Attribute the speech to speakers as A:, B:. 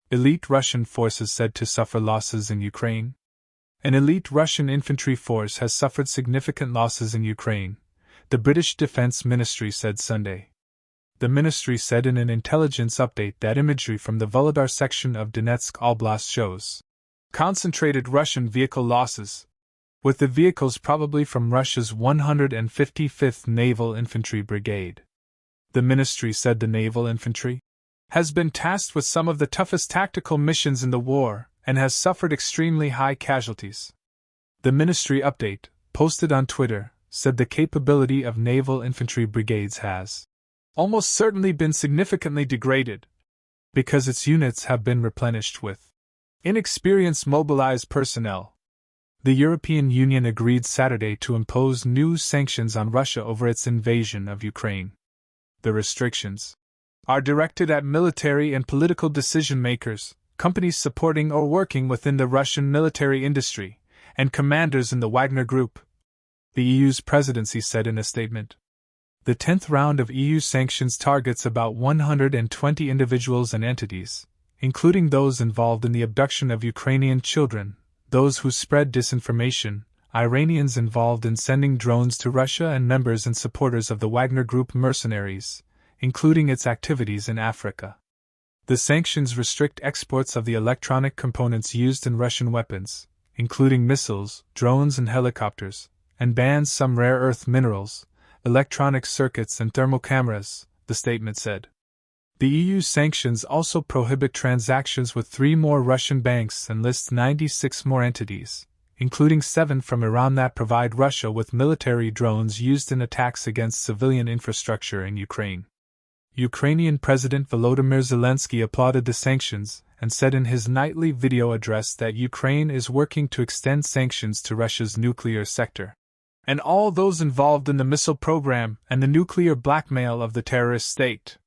A: Elite Russian forces said to suffer losses in Ukraine. An elite Russian infantry force has suffered significant losses in Ukraine, the British Defense Ministry said Sunday. The ministry said in an intelligence update that imagery from the Volodar section of Donetsk Oblast shows concentrated Russian vehicle losses, with the vehicles probably from Russia's 155th Naval Infantry Brigade. The ministry said the Naval Infantry has been tasked with some of the toughest tactical missions in the war and has suffered extremely high casualties. The ministry update, posted on Twitter, said the capability of naval infantry brigades has almost certainly been significantly degraded because its units have been replenished with inexperienced mobilized personnel. The European Union agreed Saturday to impose new sanctions on Russia over its invasion of Ukraine. The restrictions are directed at military and political decision-makers, companies supporting or working within the Russian military industry, and commanders in the Wagner Group, the EU's presidency said in a statement. The 10th round of EU sanctions targets about 120 individuals and entities, including those involved in the abduction of Ukrainian children, those who spread disinformation, Iranians involved in sending drones to Russia, and members and supporters of the Wagner Group mercenaries, including its activities in Africa. The sanctions restrict exports of the electronic components used in Russian weapons, including missiles, drones, and helicopters, and bans some rare earth minerals, electronic circuits, and thermal cameras, the statement said. The EU sanctions also prohibit transactions with 3 more Russian banks and lists 96 more entities, including 7 from Iran, that provide Russia with military drones used in attacks against civilian infrastructure in Ukraine. Ukrainian President Volodymyr Zelensky applauded the sanctions and said in his nightly video address that Ukraine is working to extend sanctions to Russia's nuclear sector and all those involved in the missile program and the nuclear blackmail of the terrorist state.